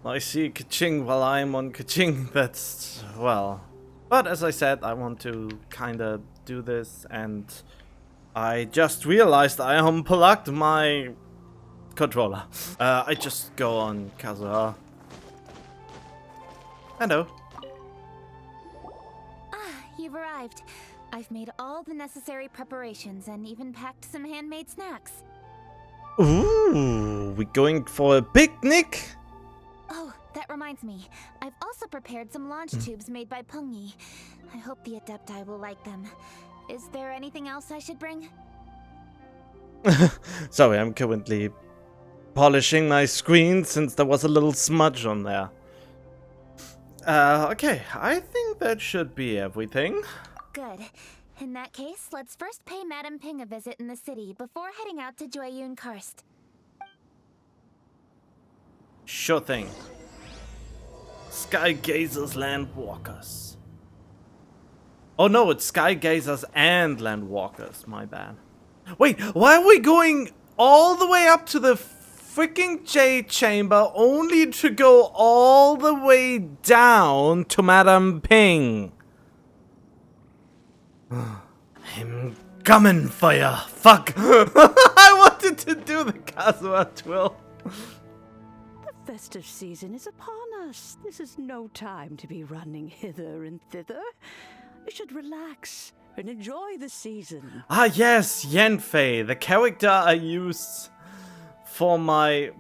I see Kaching while I'm on Kaching. That's, well. But as I said, I want to kinda do this, and I just realized I unplugged my controller. I just go on Kazuha. Hello. Ah, you've arrived. I've made all the necessary preparations and even packed some handmade snacks. Ooh, we going for a picnic? Oh, that reminds me. I've also prepared some launch tubes made by Pungi. I hope the Adepti will like them. Is there anything else I should bring? Sorry, I'm currently polishing my screen since there was a little smudge on there. Okay, I think that should be everything. Good. In that case, let's first pay Madame Ping a visit in the city before heading out to Jueyun Karst. Sure thing. Sky-Gazers Landwalkers. Oh no, it's Sky-Gazers and Landwalkers, my bad. Wait, why are we going all the way up to the freaking Jade Chamber only to go all the way down to Madame Ping? I'm coming for ya. Fuck. I wanted to do the Kazuha twirl. The festive season is upon us. This is no time to be running hither and thither. You should relax and enjoy the season. Ah yes, Yanfei, the character I used for my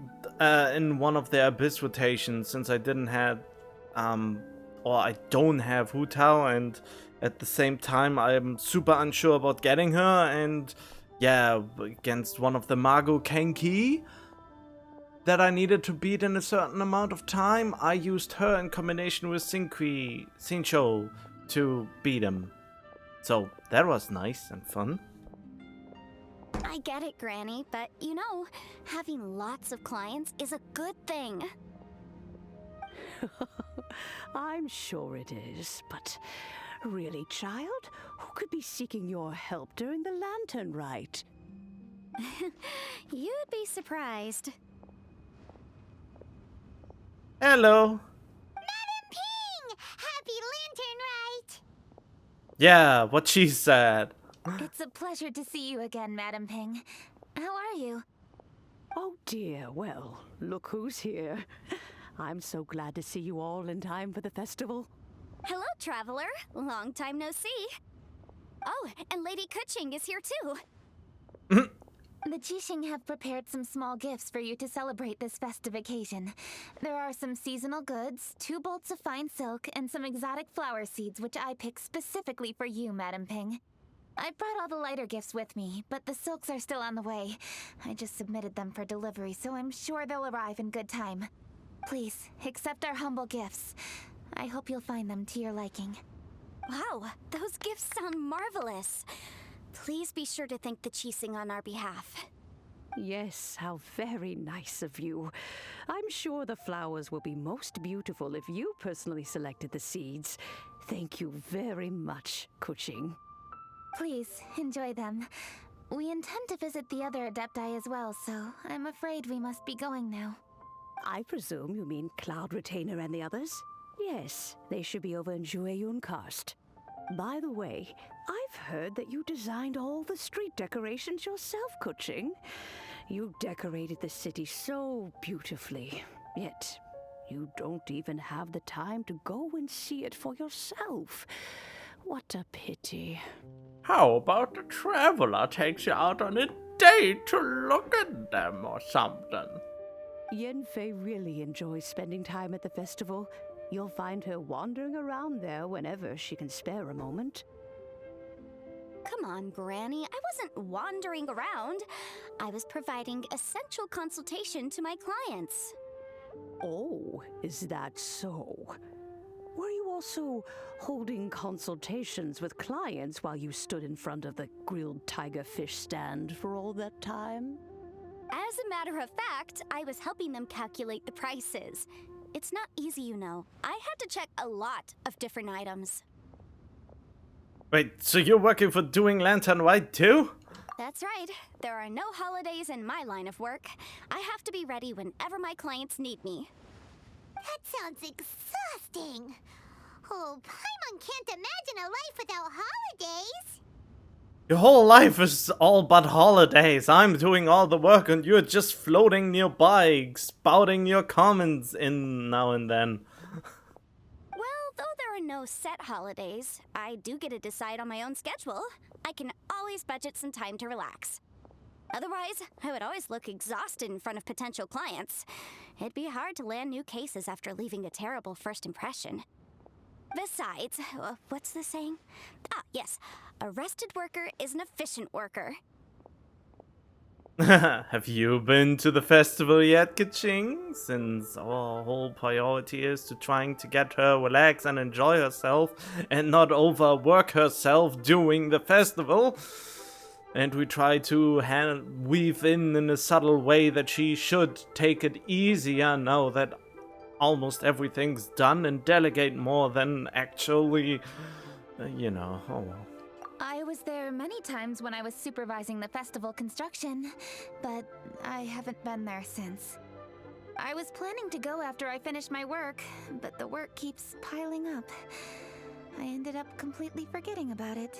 in one of the Abyss rotations, since I didn't have or I don't have Hu Tao, and at the same time I'm super unsure about getting her, and yeah, against one of the Mago Kenki that I needed to beat in a certain amount of time, I used her in combination with Sincho to beat him. So that was nice and fun. I get it, Granny, but you know, having lots of clients is a good thing. I'm sure it is, but really, child, who could be seeking your help during the lantern rite? You'd be surprised. Hello. Madame Ping! Happy Lantern Rite! Yeah, what she said. It's a pleasure to see you again, Madame Ping. How are you? Oh dear, well, look who's here. I'm so glad to see you all in time for the festival. Hello, traveler. Long time no see. Oh, and Lady Kuching is here too. The Jixing have prepared some small gifts for you to celebrate this festive occasion. There are some seasonal goods, 2 bolts of fine silk, and some exotic flower seeds which I picked specifically for you, Madame Ping. I brought all the lighter gifts with me, but the silks are still on the way. I just submitted them for delivery, so I'm sure they'll arrive in good time. Please, accept our humble gifts. I hope you'll find them to your liking. Wow, those gifts sound marvelous. Please be sure to thank the Jixing on our behalf. Yes, how very nice of you. I'm sure the flowers will be most beautiful if you personally selected the seeds. Thank you very much, Kuching. Please, enjoy them. We intend to visit the other Adepti as well, so I'm afraid we must be going now. I presume you mean Cloud Retainer and the others? Yes, they should be over in Jueyun Karst. By the way, I've heard that you designed all the street decorations yourself, Kuching. You decorated the city so beautifully, yet you don't even have the time to go and see it for yourself. What a pity. How about the traveler takes you out on a date to look at them or something? Yanfei really enjoys spending time at the festival. You'll find her wandering around there whenever she can spare a moment. Come on, Granny. I wasn't wandering around. I was providing essential consultation to my clients. Oh, is that so? Were you also holding consultations with clients while you stood in front of the grilled tiger fish stand for all that time? As a matter of fact, I was helping them calculate the prices. It's not easy, you know. I had to check a lot of different items. Wait, so you're working for Doing Lantern Rite too? That's right. There are no holidays in my line of work. I have to be ready whenever my clients need me. That sounds exhausting. Oh, Paimon can't imagine a life without holidays. Your whole life is all but holidays. I'm doing all the work and you're just floating nearby, spouting your comments in now and then. Well, though there are no set holidays, I do get to decide on my own schedule. I can always budget some time to relax. Otherwise, I would always look exhausted in front of potential clients. It'd be hard to land new cases after leaving a terrible first impression. Besides, what's the saying? Ah, yes. A rested worker is an efficient worker. Have you been to the festival yet, Kaching? Since our whole priority is to trying to get her relax and enjoy herself and not overwork herself during the festival. And we try to weave in a subtle way that she should take it easier now that almost everything's done and delegate more than actually, oh well. I was there many times when I was supervising the festival construction, but I haven't been there since. I was planning to go after I finished my work, but the work keeps piling up. I ended up completely forgetting about it.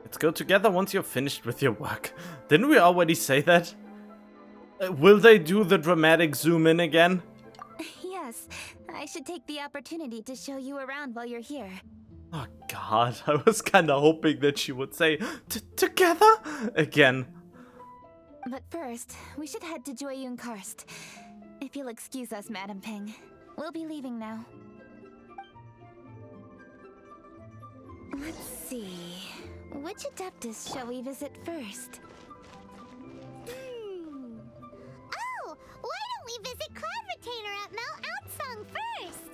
Let's go together once you're finished with your work. Didn't we already say that? Will they do the dramatic zoom in again? Yes, I should take the opportunity to show you around while you're here. Oh god, I was kinda hoping that she would say, together? Again. But first, we should head to Joyun Karst. If you'll excuse us, Madam Ping. We'll be leaving now. Let's see. Which Adeptus shall we visit first? Oh, why don't we visit Cloud Retainer at Mount Outsong first?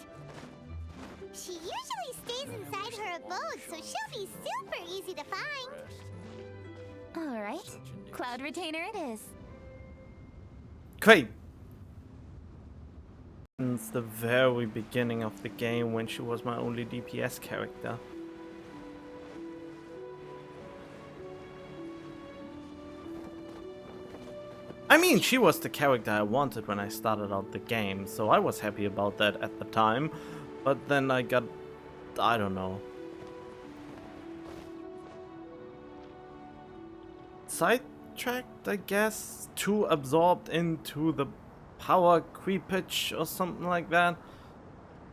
She usually stays inside her abode, so she'll be super easy to find. Alright, Cloud Retainer it is. Great. Since the very beginning of the game, when she was my only DPS character. I mean, she was the character I wanted when I started out the game, so I was happy about that at the time. But then I got, I don't know, sidetracked, I guess, too absorbed into the power creepage or something like that.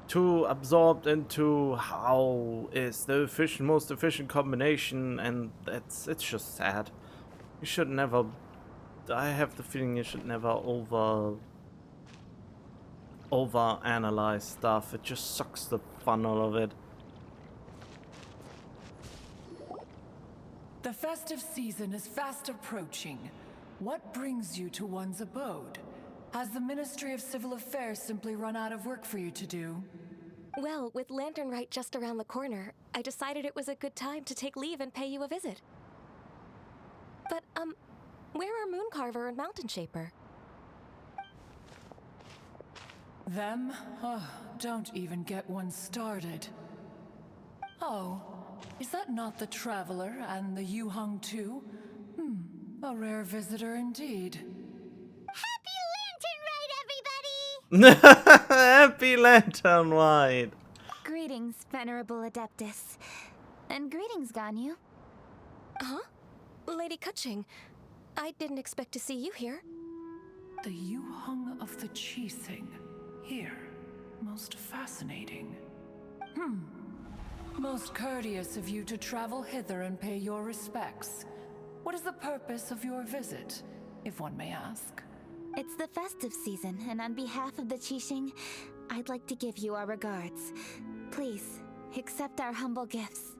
Too absorbed into how is the most efficient combination, and it's just sad. You should never, I have the feeling you should never overanalyze stuff. It just sucks the fun out of it. The festive season is fast approaching. What brings you to one's abode? Has the Ministry of Civil Affairs simply run out of work for you to do? Well, with Lantern Rite just around the corner, I decided it was a good time to take leave and pay you a visit. But, where are Mooncarver and Mountain Shaper? Them? Oh, don't even get one started. Oh, is that not the Traveler and the Yuhang too? A rare visitor indeed. Happy Lantern Rite, everybody! Happy Lantern Rite! Greetings, Venerable Adeptus. And greetings, Ganyu. Huh? Lady Kutching, I didn't expect to see you here. The Yuhang of the Qixing. Here. Most fascinating. Most courteous of you to travel hither and pay your respects. What is the purpose of your visit, if one may ask? It's the festive season, and on behalf of the Qixing, I'd like to give you our regards. Please, accept our humble gifts.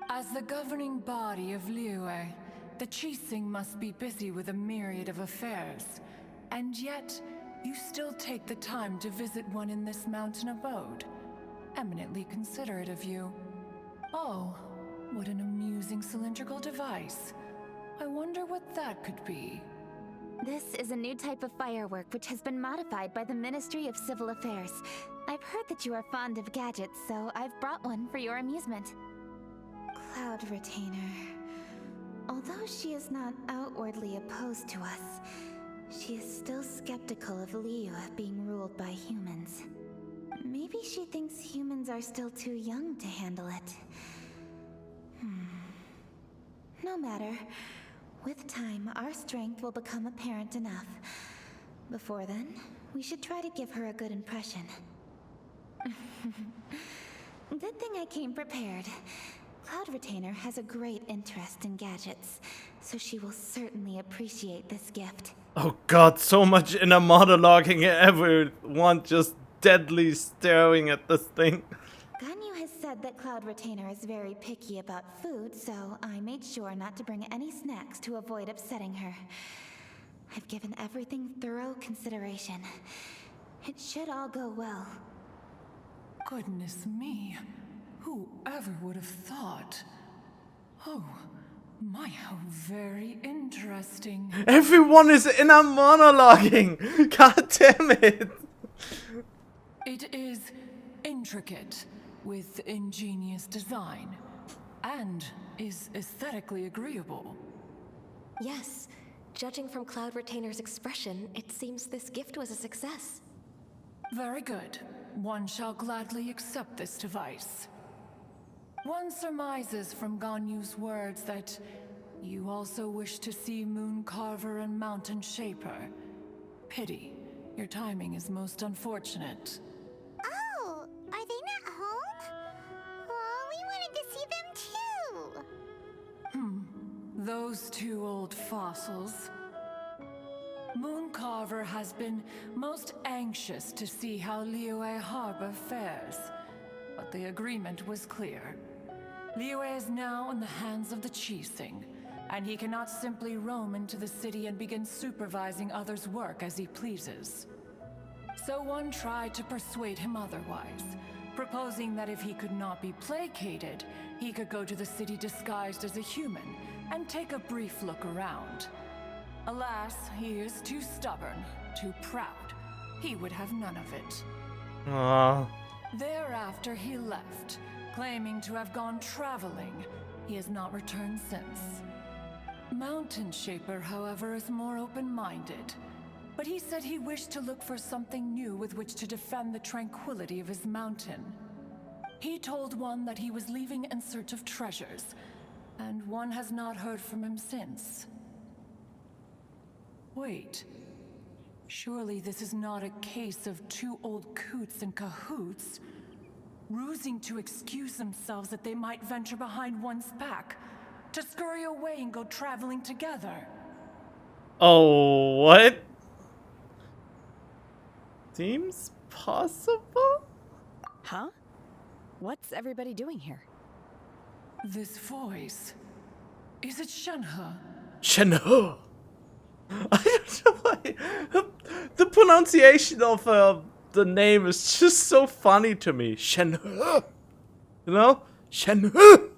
As the governing body of Liyue, the Qixing must be busy with a myriad of affairs. And yet, you still take the time to visit one in this mountain abode. Eminently considerate of you. Oh, what an amusing cylindrical device. I wonder what that could be. This is a new type of firework which has been modified by the Ministry of Civil Affairs. I've heard that you are fond of gadgets, so I've brought one for your amusement. Cloud Retainer. Although she is not outwardly opposed to us, She is still skeptical of Liyue being ruled by humans. Maybe she thinks humans are still too young to handle it. No matter. With time, our strength will become apparent enough. Before then, we should try to give her a good impression. Good thing I came prepared. Cloud Retainer has a great interest in gadgets, so she will certainly appreciate this gift. Oh god, so much inner monologuing, everyone just deadly staring at this thing. Ganyu has said that Cloud Retainer is very picky about food, so I made sure not to bring any snacks to avoid upsetting her. I've given everything thorough consideration. It should all go well. Goodness me. Whoever would have thought? Oh, my, how very interesting. Everyone is inner monologuing! God damn it! It is intricate, with ingenious design, and is aesthetically agreeable. Yes, judging from Cloud Retainer's expression, it seems this gift was a success. Very good. One shall gladly accept this device. One surmises from Ganyu's words that you also wish to see Moon Carver and Mountain Shaper. Pity. Your timing is most unfortunate. Oh, are they not home? Oh, we wanted to see them too. Those two old fossils. Moon Carver has been most anxious to see how Liyue Harbor fares, but the agreement was clear. Liyue is now in the hands of the Qixing, and he cannot simply roam into the city and begin supervising others' work as he pleases. So one tried to persuade him otherwise, proposing that if he could not be placated, he could go to the city disguised as a human and take a brief look around. Alas, he is too stubborn, too proud. He would have none of it. Aww. Thereafter he left, claiming to have gone traveling. He has not returned since. Mountain Shaper, however, is more open-minded. But he said he wished to look for something new with which to defend the tranquility of his mountain. He told one that he was leaving in search of treasures, and one has not heard from him since. Wait. Surely this is not a case of two old coots in cahoots, rusing to excuse themselves that they might venture behind one's back, to scurry away and go traveling together. Oh, what? Seems possible? Huh? What's everybody doing here? This voice. Is it Shenhe? Shenhe. I don't know why. The pronunciation of the name is just so funny to me. Shenhe. You know? Shenhe.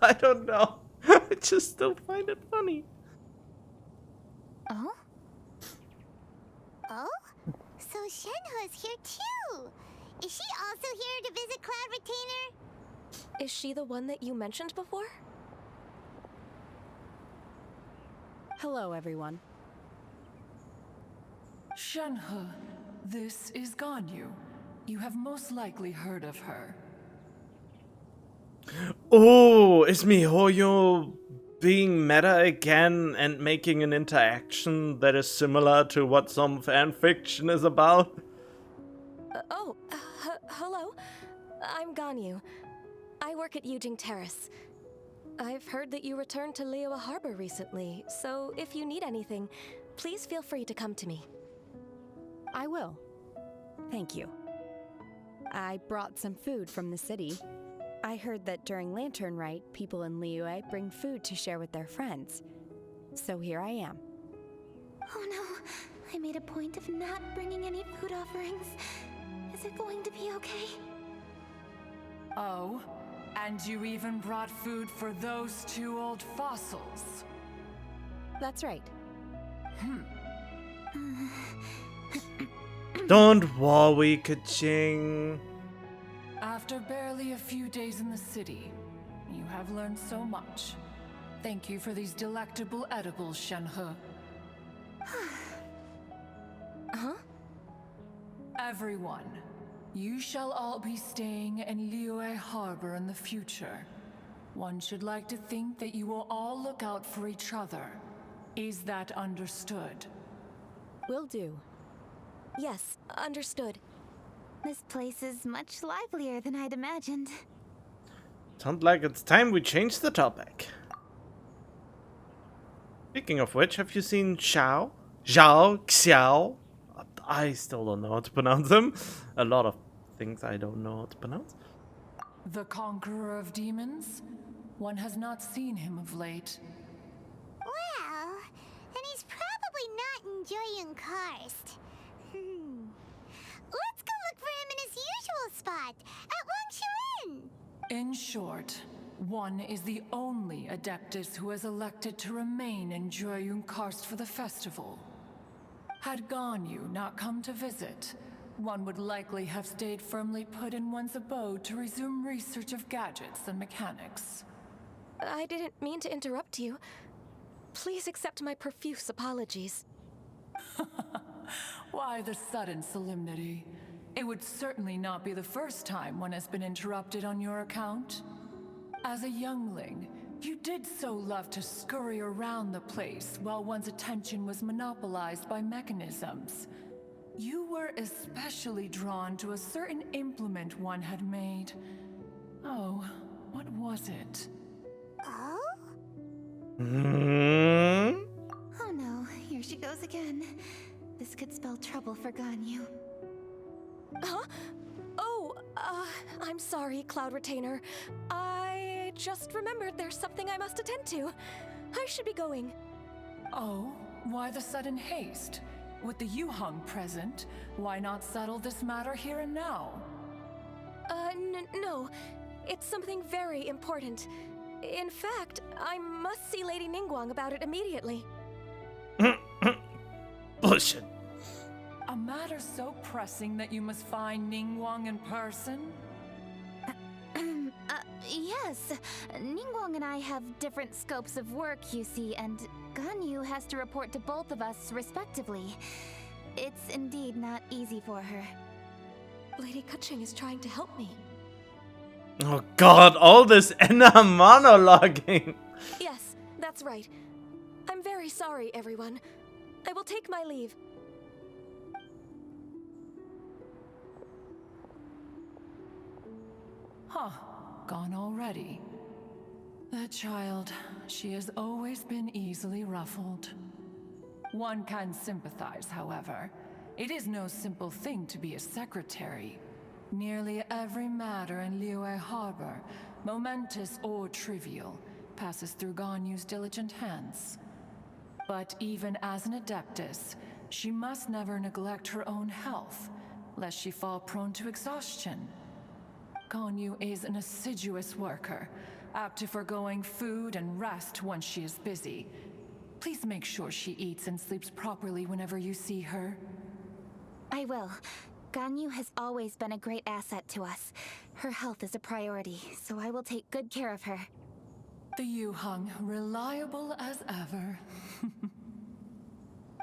I don't know. I just still find it funny. Oh? Oh? So Shenhe's here too! Is she also here to visit Cloud Retainer? Is she the one that you mentioned before? Hello, everyone. Shenhe, this is Ganyu. You have most likely heard of her. Oh, is MiHoYo being meta again and making an interaction that is similar to what some fanfiction is about? Hello. I'm Ganyu. I work at Yujing Terrace. I've heard that you returned to Liyue Harbor recently, so if you need anything, please feel free to come to me. I will. Thank you. I brought some food from the city. I heard that during Lantern Rite, people in Liyue bring food to share with their friends. So here I am. Oh no, I made a point of not bringing any food offerings. Is it going to be okay? Oh? And you even brought food for those two old fossils. That's right. Don't worry, Kaching. After barely a few days in the city, you have learned so much. Thank you for these delectable edibles, Shenhe. Huh? Everyone, you shall all be staying in Liyue Harbor in the future. One should like to think that you will all look out for each other. Is that understood? Will do. Yes, understood. This place is much livelier than I'd imagined. Sounds like it's time we change the topic. Speaking of which, have you seen Xiao? Zhao? Xiao? I still don't know how to pronounce them. A lot of things I don't know how to pronounce. The conqueror of demons? One has not seen him of late. Well, then he's probably not enjoying Karst. Let's go look for him in his usual spot, at Wangshuin. In short, one is the only Adeptus who has elected to remain in Joyun Karst for the festival. Had Ganyu not come to visit, one would likely have stayed firmly put in one's abode to resume research of gadgets and mechanics. I didn't mean to interrupt you. Please accept my profuse apologies. Why the sudden solemnity? It would certainly not be the first time one has been interrupted on your account. As a youngling, you did so love to scurry around the place while one's attention was monopolized by mechanisms. You were especially drawn to a certain implement one had made. Oh, what was it? Oh? Oh no, here she goes again. This could spell trouble for Ganyu. Huh? Oh, I'm sorry, Cloud Retainer. I just remembered there's something I must attend to. I should be going. Oh, why the sudden haste? With the Yuheng present, why not settle this matter here and now? No. It's something very important. In fact, I must see Lady Ningguang about it immediately. Bullshit. A matter so pressing that you must find Ningguang in person? Yes. Ningguang and I have different scopes of work, you see, and Ganyu has to report to both of us respectively. It's indeed not easy for her. Lady Keqing is trying to help me. Oh god, all this inner monologuing. Yes, that's right. I'm very sorry, everyone. I will take my leave. Huh, gone already. That child, she has always been easily ruffled. One can sympathize, however. It is no simple thing to be a secretary. Nearly every matter in Liyue Harbor, momentous or trivial, passes through Ganyu's diligent hands. But even as an Adeptus, she must never neglect her own health, lest she fall prone to exhaustion. Ganyu is an assiduous worker, apt to foregoing food and rest once she is busy. Please make sure she eats and sleeps properly whenever you see her. I will. Ganyu has always been a great asset to us. Her health is a priority, so I will take good care of her. The Yuheng, reliable as ever.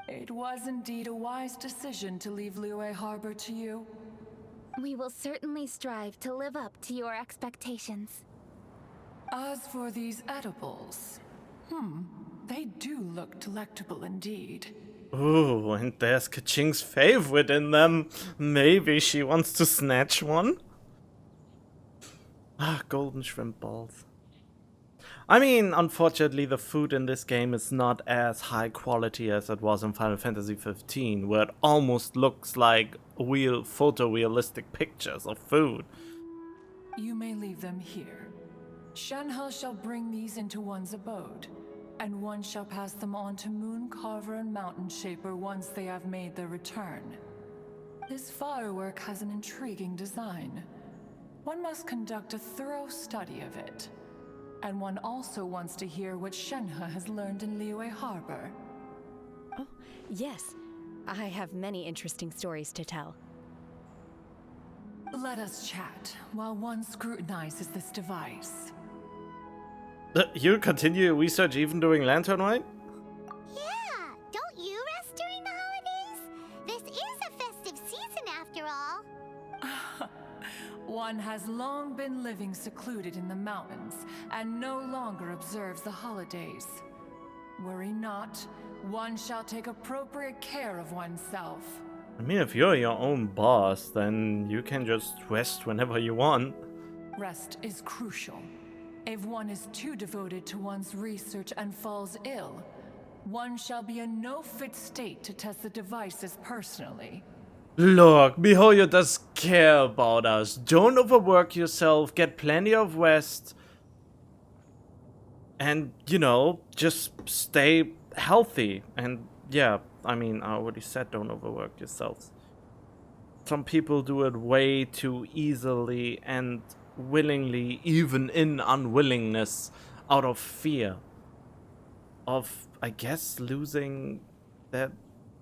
It was indeed a wise decision to leave Liyue Harbor to you. We will certainly strive to live up to your expectations. As for these edibles, they do look delectable indeed. Ooh, and there's Keqing's favorite in them. Maybe she wants to snatch one? Ah, golden shrimp balls. I mean, unfortunately, the food in this game is not as high quality as it was in Final Fantasy XV, where it almost looks like real photorealistic pictures of food. You may leave them here. Shenhe shall bring these into one's abode, and one shall pass them on to Mooncarver and Mountain Shaper once they have made their return. This firework has an intriguing design. One must conduct a thorough study of it. And one also wants to hear what Shenhe has learned in Liyue Harbor. Oh, yes. I have many interesting stories to tell. Let us chat while one scrutinizes this device. You continue your research even during Lantern Rite? Yeah, don't you, Rester? after all. One has long been living secluded in the mountains and no longer observes the holidays. Worry not, one shall take appropriate care of oneself. I mean, if you're your own boss, then you can just rest whenever you want. Rest is crucial. If one is too devoted to one's research and falls ill, one shall be in no fit state to test the devices personally. Look, MiHoYo does care about us. Don't overwork yourself, get plenty of rest. And, you know, just stay healthy. And yeah, I mean, I already said don't overwork yourselves. Some people do it way too easily and willingly, even in unwillingness, out of fear of, I guess, losing that.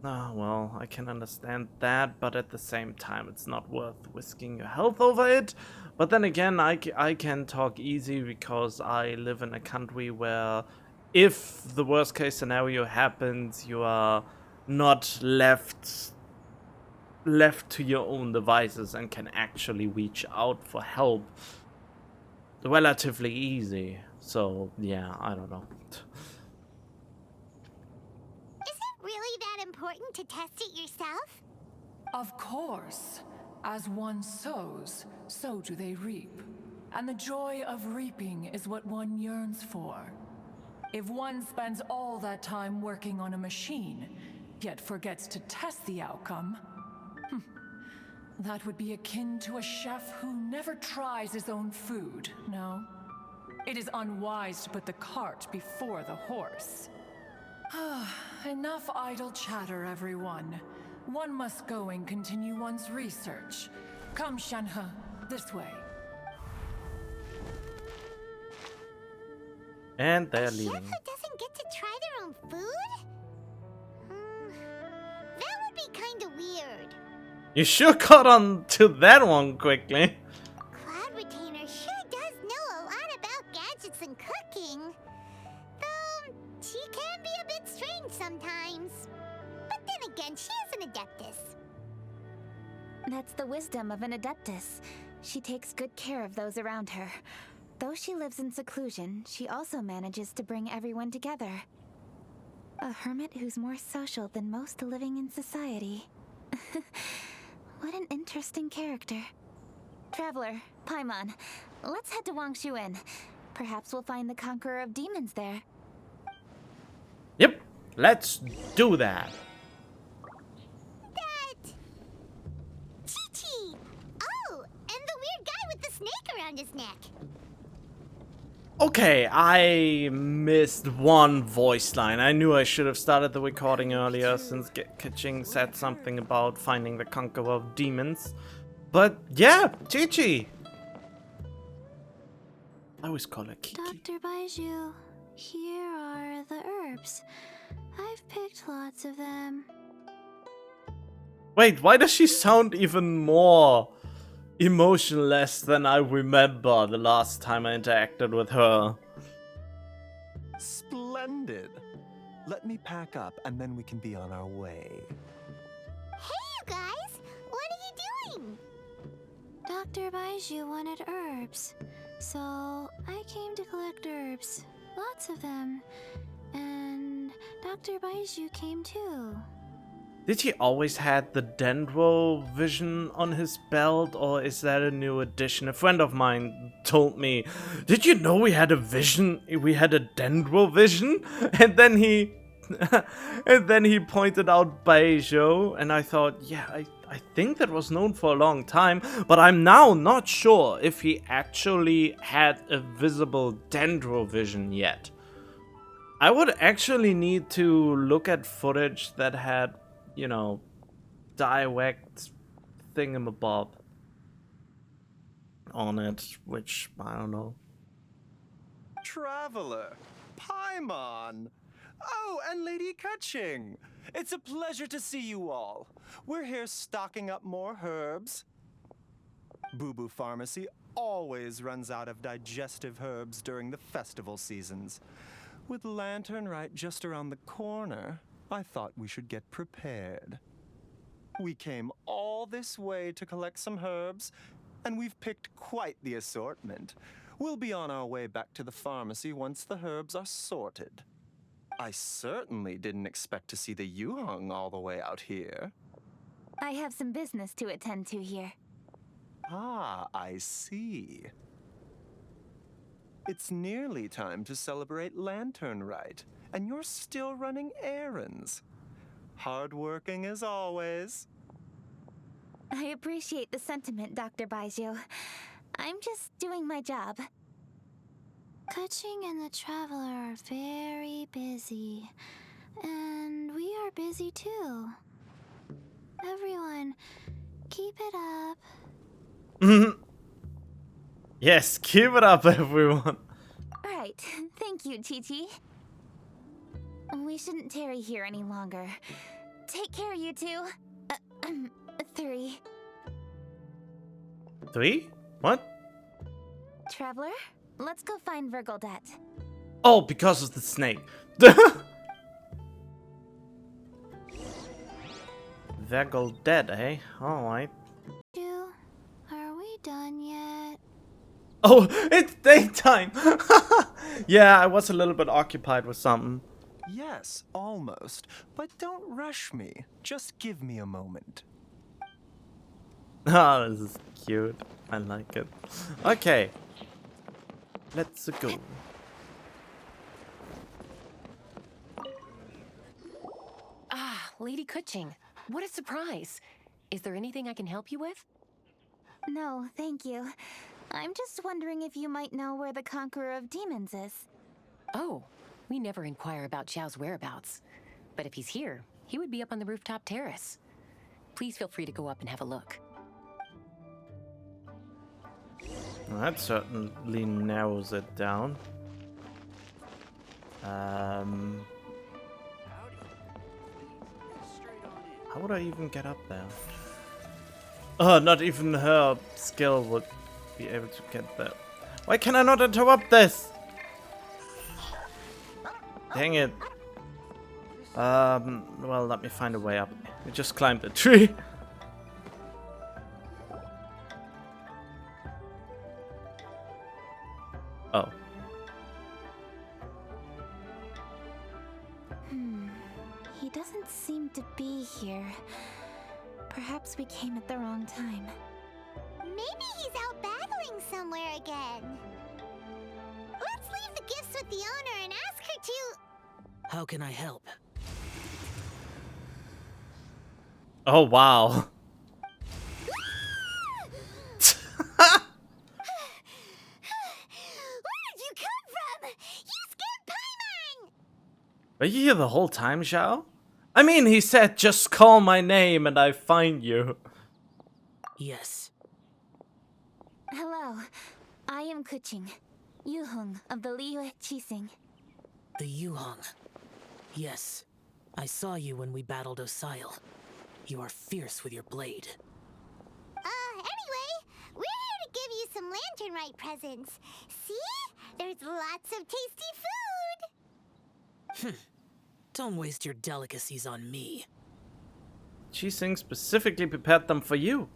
Well, I can understand that, but at the same time, it's not worth risking your health over it. But then again, I can talk easy because I live in a country where if the worst case scenario happens, you are not left to your own devices and can actually reach out for help relatively easy. So, yeah, I don't know. Is it really that important to test it yourself? Of course. As one sows, so do they reap. And the joy of reaping is what one yearns for. If one spends all that time working on a machine, yet forgets to test the outcome, that would be akin to a chef who never tries his own food, no? It is unwise to put the cart before the horse. Enough idle chatter, everyone. One must go and continue one's research. Come, Shanhe, this way. And they're A chef leaving. who doesn't get to try their own food? That would be kinda weird. You sure caught on to that one quickly. Cloud Retainer sure does know a lot about gadgets and cooking. Though, she can be a bit strange sometimes. But then again, she is an Adeptus. That's the wisdom of an Adeptus. She takes good care of those around her. Though she lives in seclusion, she also manages to bring everyone together. A hermit who's more social than most living in society. What an interesting character. Traveler, Paimon, let's head to Wangshuin. Perhaps we'll find the Conqueror of Demons there. Yep, let's do that. That... Chi-Chi! Oh, and the weird guy with the snake around his neck. Okay, I missed one voice line. I knew I should have started the recording earlier since Kaching said something about finding the Conqueror of Demons. But yeah, Chi-Chi. I always call her Kiki. Dr. Baiju, here are the herbs. I've picked lots of them. Wait, why does she sound even more emotionless than I remember the last time I interacted with her? Splendid. Let me pack up and then we can be on our way. Hey, you guys! What are you doing? Dr. Baiju wanted herbs, so I came to collect herbs. Lots of them. And Dr. Baiju came too. Did he always had the Dendro vision on his belt, or is that a new addition? A friend of mine told me, "Did you know we had a vision? We had a Dendro vision?" And then he, pointed out Baijo, and I thought, yeah, I think that was known for a long time, but I'm now not sure if he actually had a visible Dendro vision yet. I would actually need to look at footage that had, you know, direct thingamabob on it, which, I don't know. Traveler, Paimon. Oh, and Lady Kaching. It's a pleasure to see you all. We're here stocking up more herbs. Boo Boo Pharmacy always runs out of digestive herbs during the festival seasons. With Lantern Rite just around the corner, I thought we should get prepared. We came all this way to collect some herbs, and we've picked quite the assortment. We'll be on our way back to the pharmacy once the herbs are sorted. I certainly didn't expect to see the Yuhong all the way out here. I have some business to attend to here. Ah, I see. It's nearly time to celebrate Lantern Rite, and you're still running errands. Hardworking as always. I appreciate the sentiment, Dr. Baiju. I'm just doing my job. Kutching and the Traveler are very busy. And we are busy too. Everyone, keep it up. Yes, keep it up, everyone. Right. Thank you, Chi-Chi. We shouldn't tarry here any longer. Take care, you two. 3. 3? What? Traveler, let's go find Virgoldet. Oh, because of the snake. Virgoldet, eh? Alright. Are we done yet? Oh, it's daytime! Yeah, I was a little bit occupied with something. Yes, almost. But don't rush me. Just give me a moment. Ah, this is cute. I like it. Okay. Let's go. Ah, Lady Kutching. What a surprise. Is there anything I can help you with? No, thank you. I'm just wondering if you might know where the Conqueror of Demons is. Oh, we never inquire about Xiao's whereabouts. But if he's here, he would be up on the rooftop terrace. Please feel free to go up and have a look. That certainly narrows it down. How would I even get up there? Oh, not even her skill would be able to get there. Why can I not interrupt this? Dang it. Well, let me find a way up. We just climbed the tree. Oh. He doesn't seem to be here. Perhaps we came at the wrong time. Maybe he's out battling somewhere again. Let's leave the gifts with the owner and ask her to... How can I help? Oh, wow. Where did you come from? You scared Paimon! Are you here the whole time, Xiao? I mean, he said, just call my name and I find you. Yes. Hello, I am Kuching, Yuhong of the Liyue Qixing. The Yuhong. Yes. I saw you when we battled Osile. You are fierce with your blade. Anyway, we're here to give you some Lantern Rite presents. See? There's lots of tasty food! Don't waste your delicacies on me. Qixing specifically prepared them for you.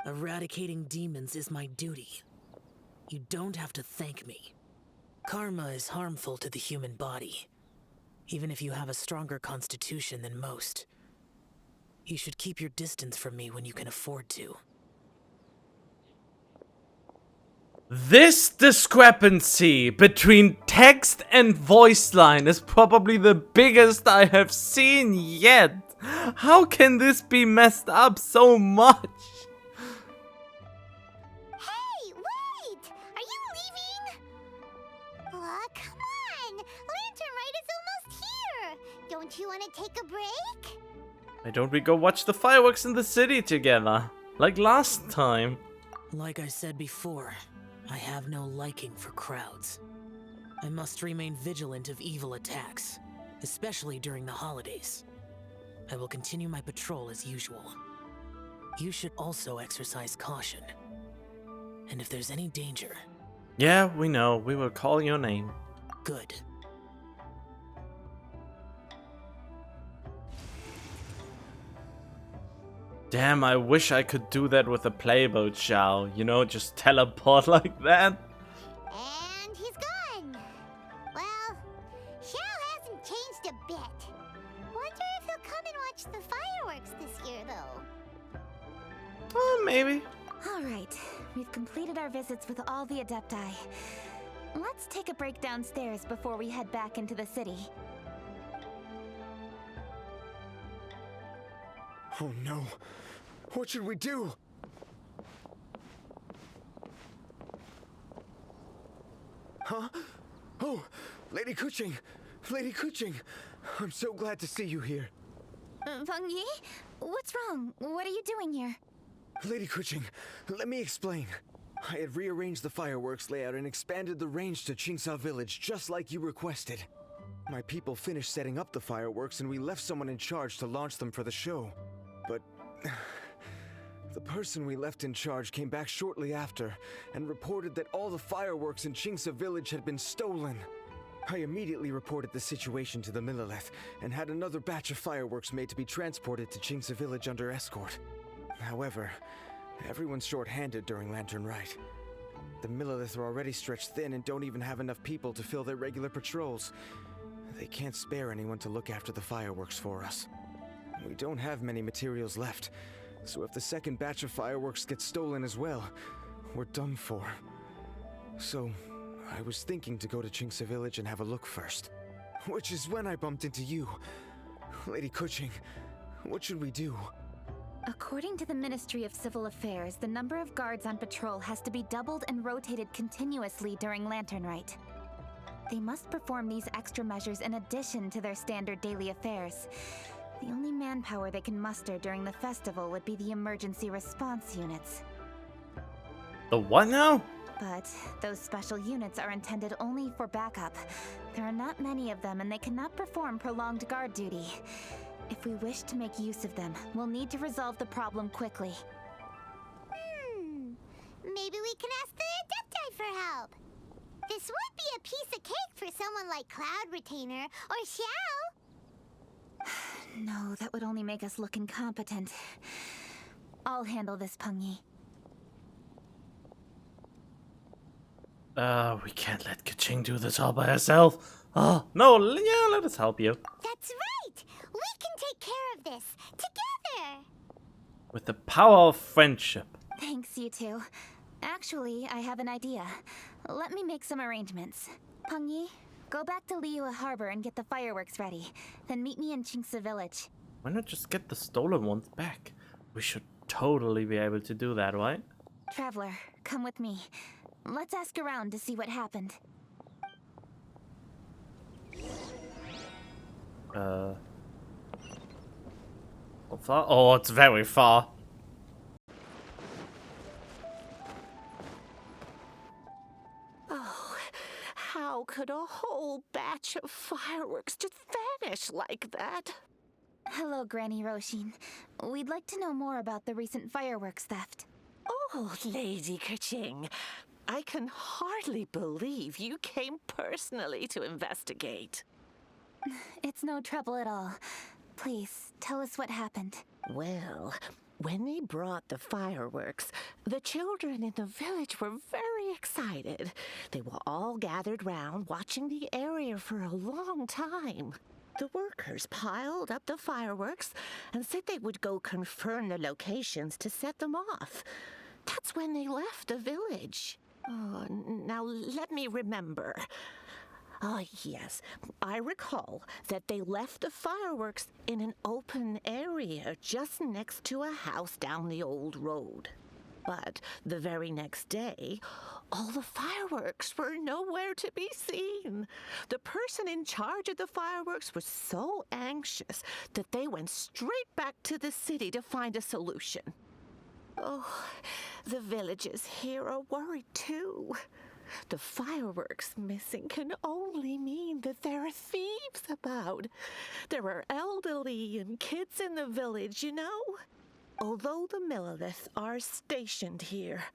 Eradicating demons is my duty. You don't have to thank me. Karma is harmful to the human body, even if you have a stronger constitution than most. You should keep your distance from me when you can afford to. This discrepancy between text and voice line is probably the biggest I have seen yet. How can this be messed up so much? Hey, wait! Are you leaving? Aw, come on! Lantern Rite is almost here! Don't you want to take a break? Why don't we go watch the fireworks in the city together? Like last time. Like I said before, I have no liking for crowds. I must remain vigilant of evil attacks, especially during the holidays. I will continue my patrol as usual. You should also exercise caution. And if there's any danger... Yeah, we know. We will call your name. Good. Damn, I wish I could do that with a playboat, Xiao. You know, just teleport like that. And he's gone. Well, Xiao hasn't changed a bit. Wonder if he'll come and watch the fireworks this year, though. Oh, maybe. Alright, we've completed our visits with all the Adepti. Let's take a break downstairs before we head back into the city. Oh no. What should we do? Huh? Oh, Lady Kuching! Lady Kuching! I'm so glad to see you here. Peng Yi? What's wrong? What are you doing here? Lady Kuching, let me explain. I had rearranged the fireworks layout and expanded the range to Qingsa Village just like you requested. My people finished setting up the fireworks and we left someone in charge to launch them for the show. But the person we left in charge came back shortly after and reported that all the fireworks in Qingsa Village had been stolen. I immediately reported the situation to the Millelith and had another batch of fireworks made to be transported to Qingsa Village under escort. However, everyone's short-handed during Lantern Rite. The Millelith are already stretched thin and don't even have enough people to fill their regular patrols. They can't spare anyone to look after the fireworks for us. We don't have many materials left, so if the second batch of fireworks gets stolen as well, we're done for. So, I was thinking to go to Qingsa Village and have a look first. Which is when I bumped into you. Lady Kuching, what should we do? According to the Ministry of Civil Affairs, the number of guards on patrol has to be doubled and rotated continuously during Lantern Rite. They must perform these extra measures in addition to their standard daily affairs. The only manpower they can muster during the festival would be the emergency response units. The what now? But those special units are intended only for backup. There are not many of them and they cannot perform prolonged guard duty. If we wish to make use of them, we'll need to resolve the problem quickly. Maybe we can ask the Adepti for help. This would be a piece of cake for someone like Cloud Retainer or Xiao. No, that would only make us look incompetent. I'll handle this, Peng Yi. We can't let Kuching do this all by herself. Oh, no, yeah, let us help you. That's right! We can take care of this together! With the power of friendship. Thanks, you two. Actually, I have an idea. Let me make some arrangements. Peng Yi, go back to Liyue Harbor and get the fireworks ready. Then meet me in Qingsa Village. Why not just get the stolen ones back? We should totally be able to do that, right? Traveler, come with me. Let's ask around to see what happened. How far? Oh, it's very far. Oh, how could a whole batch of fireworks just vanish like that? Hello, Granny Roshin. We'd like to know more about the recent fireworks theft. Oh, Lady Kuching, I can hardly believe you came personally to investigate. It's no trouble at all. Please, tell us what happened. Well, when they brought the fireworks, the children in the village were very excited. They were all gathered round, watching the area for a long time. The workers piled up the fireworks and said they would go confirm the locations to set them off. That's when they left the village. Oh, now let me remember. Oh, yes. I recall that they left the fireworks in an open area just next to a house down the old road. But the very next day, all the fireworks were nowhere to be seen. The person in charge of the fireworks was so anxious that they went straight back to the city to find a solution. Oh, the villagers here are worried too. The fireworks missing can only mean that there are thieves about. There are elderly and kids in the village, you know. Although the Millelith are stationed here,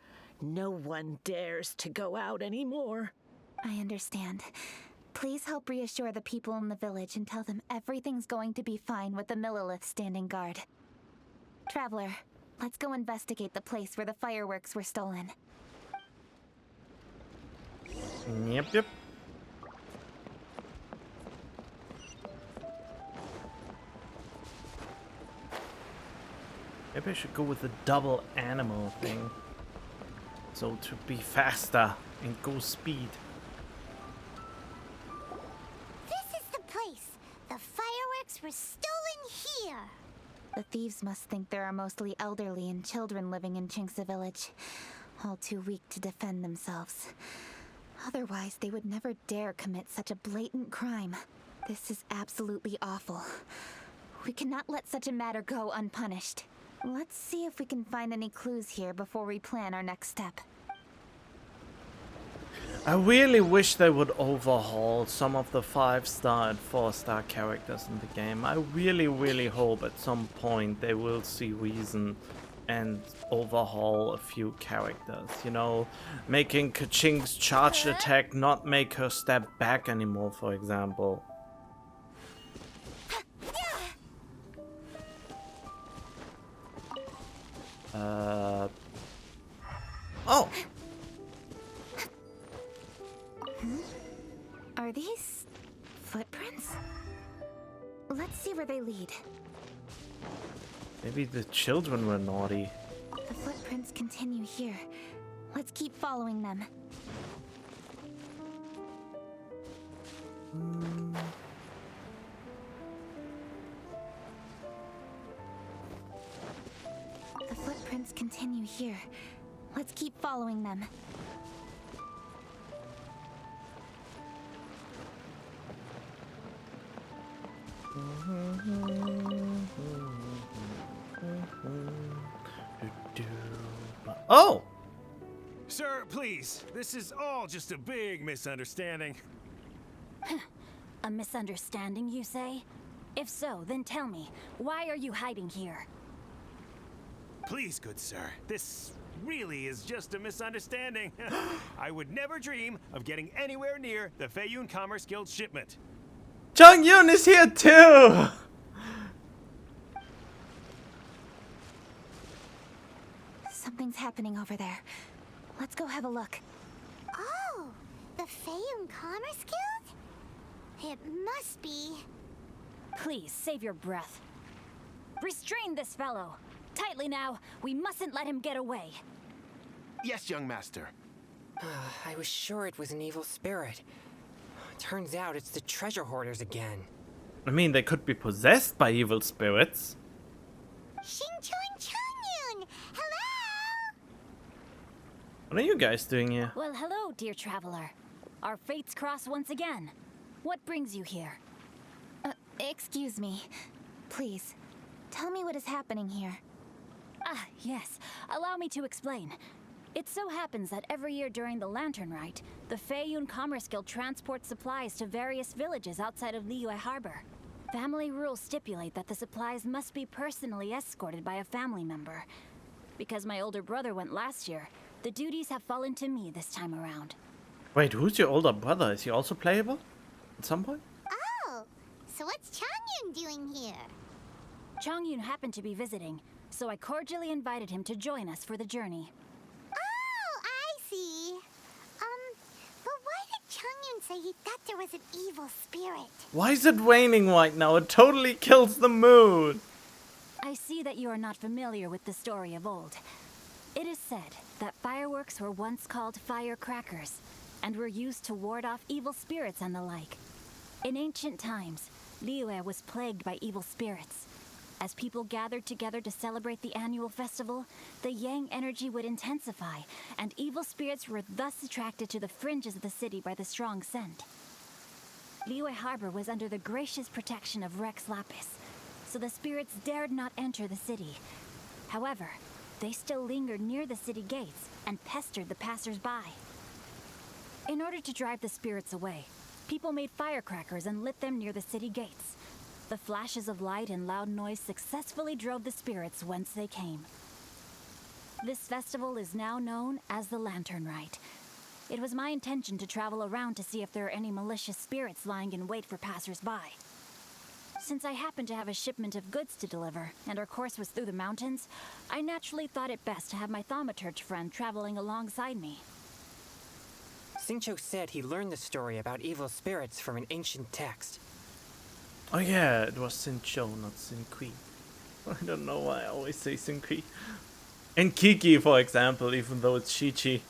no one dares to go out anymore. I understand. Please help reassure the people in the village and tell them everything's going to be fine with the Millelith standing guard. Traveler, let's go investigate the place where the fireworks were stolen. Yep. Maybe I should go with the double animal thing. So to be faster and go speed. This is the place. The fireworks were stolen here. The thieves must think there are mostly elderly and children living in Chinxa Village, all too weak to defend themselves. Otherwise, they would never dare commit such a blatant crime. This is absolutely awful. We cannot let such a matter go unpunished. Let's see if we can find any clues here before we plan our next step. I really wish they would overhaul some of the 5-star and 4-star characters in the game. I really hope at some point they will see reason and overhaul a few characters. You know, making Kaching's charged attack not make her step back anymore, for example. Oh! Are these footprints? Let's see where they lead. Maybe the children were naughty. The footprints continue here. Let's keep following them. The footprints continue here. Let's keep following them. Oh! Sir, please. This is all just a big misunderstanding. A misunderstanding, you say? If so, then tell me, why are you hiding here? Please, good sir. This really is just a misunderstanding. I would never dream of getting anywhere near the Feiyun Commerce Guild shipment. Chongyun is here too! Something's happening over there. Let's go have a look. Oh, the Feiyun Commerce Guild? It must be. Please, save your breath. Restrain this fellow. Tightly now. We mustn't let him get away. Yes, young master. I was sure it was an evil spirit. Turns out it's the treasure hoarders again. I mean, they could be possessed by evil spirits. Xingchun Changyun! Hello! What are you guys doing here? Well, hello, dear traveler. Our fates cross once again. What brings you here? Excuse me. Please, tell me what is happening here. Ah, yes. Allow me to explain. It so happens that every year during the Lantern Rite, the Feiyun Commerce Guild transports supplies to various villages outside of Liyue Harbor. Family rules stipulate that the supplies must be personally escorted by a family member. Because my older brother went last year, the duties have fallen to me this time around. Wait, who's your older brother? Is he also playable? At some point? Oh, so what's Changyun doing here? Chongyun happened to be visiting, so I cordially invited him to join us for the journey. Oh, I see. But why did Changyun say he thought there was an evil spirit? Why is it raining right now? It totally kills the mood. I see that you are not familiar with the story of old. It is said that fireworks were once called firecrackers, and were used to ward off evil spirits and the like. In ancient times, Liyue was plagued by evil spirits. As people gathered together to celebrate the annual festival, the yang energy would intensify, and evil spirits were thus attracted to the fringes of the city by the strong scent. Liyue Harbor was under the gracious protection of Rex Lapis, so the spirits dared not enter the city. However, they still lingered near the city gates and pestered the passers-by. In order to drive the spirits away, people made firecrackers and lit them near the city gates. The flashes of light and loud noise successfully drove the spirits whence they came. This festival is now known as the Lantern Rite. It was my intention to travel around to see if there are any malicious spirits lying in wait for passers-by. Since I happened to have a shipment of goods to deliver, and our course was through the mountains, I naturally thought it best to have my thaumaturge friend traveling alongside me. Xingqiu said he learned the story about evil spirits from an ancient text. Oh yeah, it was Xingqiu, not Xingqi. I don't know why I always say Xingqi. And Kiki, for example, even though it's Chi-Chi.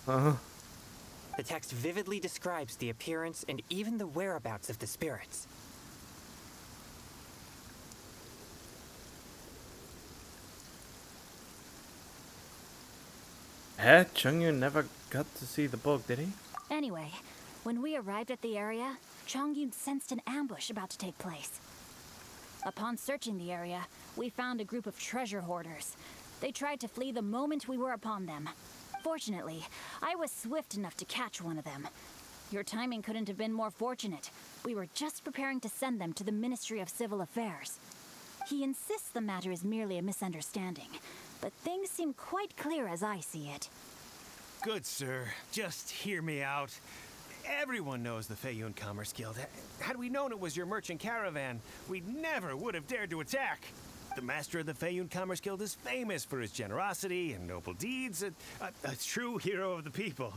The text vividly describes the appearance and even the whereabouts of the spirits. Chongyun never got to see the book, did he? Anyway, when we arrived at the area, Chongyun sensed an ambush about to take place. Upon searching the area, we found a group of treasure hoarders. They tried to flee the moment we were upon them. Fortunately, I was swift enough to catch one of them. Your timing couldn't have been more fortunate. We were just preparing to send them to the Ministry of Civil Affairs. He insists the matter is merely a misunderstanding, but things seem quite clear as I see it. Good sir, just hear me out. Everyone knows the Feiyun Commerce Guild. Had we known it was your merchant caravan, we never would have dared to attack. The master of the Feiyun Commerce Guild is famous for his generosity and noble deeds, a true hero of the people.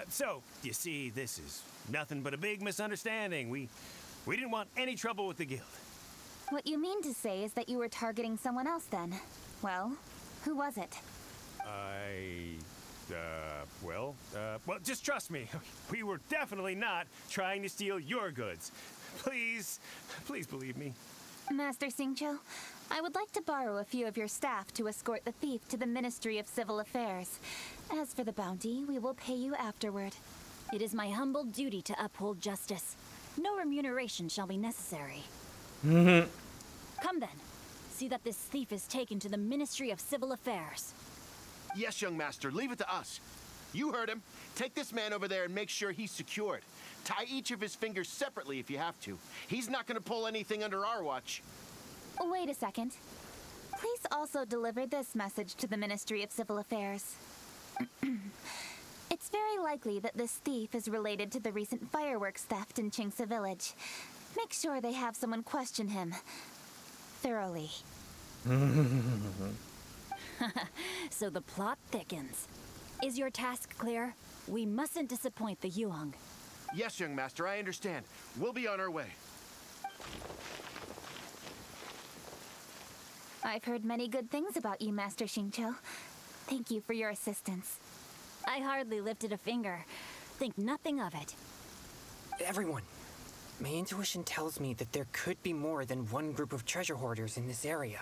So, you see, this is nothing but a big misunderstanding. We didn't want any trouble with the guild. What you mean to say is that you were targeting someone else then? Well, who was it? Well, just trust me. We were definitely not trying to steal your goods. Please believe me. Master Xingqiu, I would like to borrow a few of your staff to escort the thief to the Ministry of Civil Affairs. As for the bounty, we will pay you afterward. It is my humble duty to uphold justice. No remuneration shall be necessary. Come then. See that this thief is taken to the Ministry of Civil Affairs. Yes, young master, leave it to us. You heard him. Take this man over there and make sure he's secured. Tie each of his fingers separately if you have to. He's not going to pull anything under our watch. Wait a second. Please also deliver this message to the Ministry of Civil Affairs. It's very likely that this thief is related to the recent fireworks theft in Qingce Village. Make sure they have someone question him thoroughly. So the plot thickens. Is your task clear? We mustn't disappoint the Yuang. Yes, young master, I understand. We'll be on our way. I've heard many good things about you, Master Xingqiu. Thank you for your assistance. I hardly lifted a finger. Think nothing of it. Everyone, my intuition tells me that there could be more than one group of treasure hoarders in this area.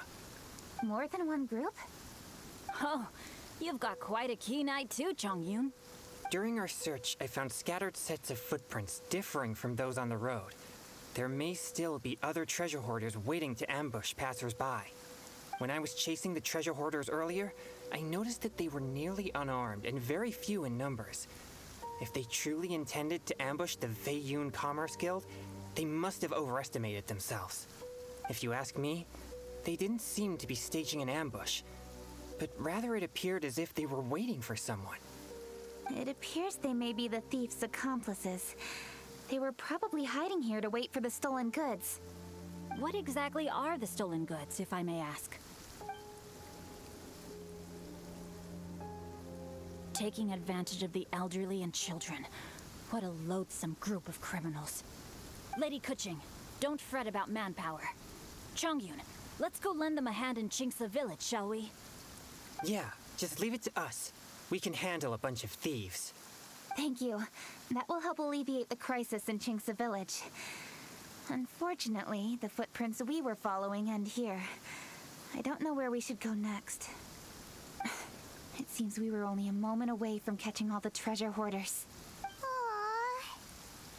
More than one group? Oh, you've got quite a keen eye too, Chongyun. During our search, I found scattered sets of footprints differing from those on the road. There may still be other treasure hoarders waiting to ambush passers-by. When I was chasing the treasure hoarders earlier, I noticed that they were nearly unarmed and very few in numbers. If they truly intended to ambush the Feiyun Commerce Guild, they must have overestimated themselves. If you ask me, they didn't seem to be staging an ambush, but rather it appeared as if they were waiting for someone. It appears they may be the thief's accomplices. They were probably hiding here to wait for the stolen goods. What exactly are the stolen goods, if I may ask? Taking advantage of the elderly and children. What a loathsome group of criminals. Lady Keqing, don't fret about manpower. Chongyun, let's go lend them a hand in Qingce Village, shall we? Yeah, just leave it to us. We can handle a bunch of thieves. Thank you. That will help alleviate the crisis in Qingce Village. Unfortunately, the footprints we were following end here. I don't know where we should go next. It seems we were only a moment away from catching all the treasure hoarders. Aww.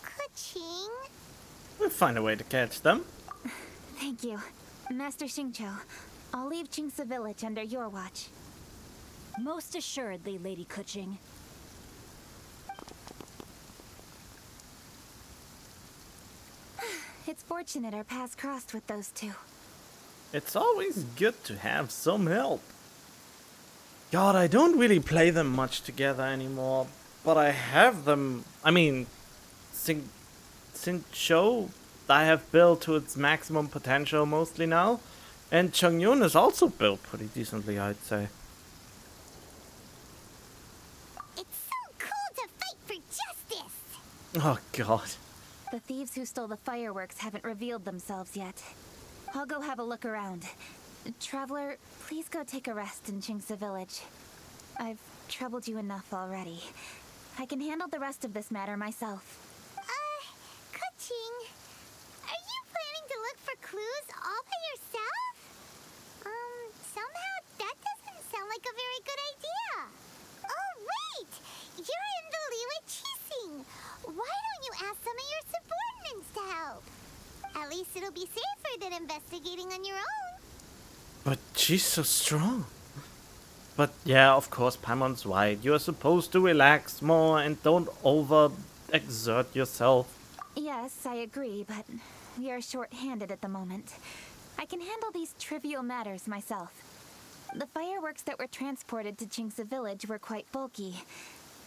Keqing. We'll find a way to catch them. Thank you. Master Xingqiu, I'll leave Qingce Village under your watch. Most assuredly, Lady Keqing. It's fortunate our paths crossed with those two. It's always good to have some help. God, I don't really play them much together anymore, but I have them. I mean, Xingqiu I have built to its maximum potential mostly now. And Chongyun is also built pretty decently, I'd say. It's so cool to fight for justice! Oh god. The thieves who stole the fireworks haven't revealed themselves yet. I'll go have a look around. Traveler, please go take a rest in Chingsa village. I've troubled you enough already. I can handle the rest of this matter myself. Kuching, are you planning to look for clues all by yourself? Somehow that doesn't sound like a very good idea. Oh, wait! You're in the Liwa Chising. Why don't you ask some of your subordinates to help? At least it'll be safer than investigating on your own. But she's so strong. But yeah, of course, Paimon's right. You are supposed to relax more and don't over-exert yourself. Yes, I agree, but we are short-handed at the moment. I can handle these trivial matters myself. The fireworks that were transported to Chingsa village were quite bulky.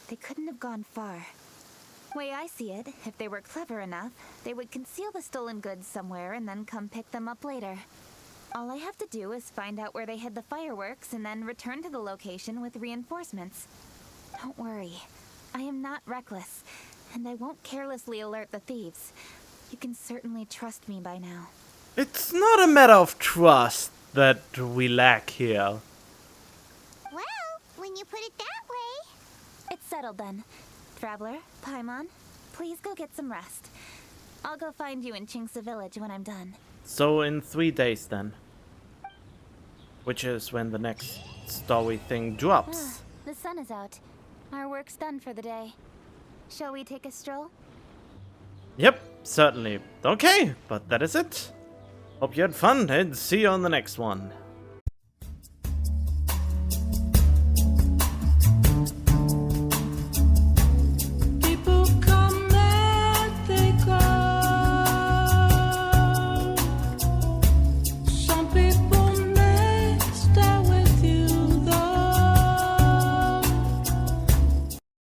They couldn't have gone far. Way I see it, if they were clever enough, they would conceal the stolen goods somewhere and then come pick them up later. All I have to do is find out where they hid the fireworks and then return to the location with reinforcements. Don't worry, I am not reckless, and I won't carelessly alert the thieves. You can certainly trust me by now. It's not a matter of trust that we lack here. Well, when you put it that way... It's settled then. Traveler, Paimon, please go get some rest. I'll go find you in Chingsa village when I'm done. So in 3 days then. Which is when the next story thing drops. The sun is out. Our work's done for the day. Shall we take a stroll? Yep, certainly. Okay, but that is it. Hope you had fun and see you on the next one.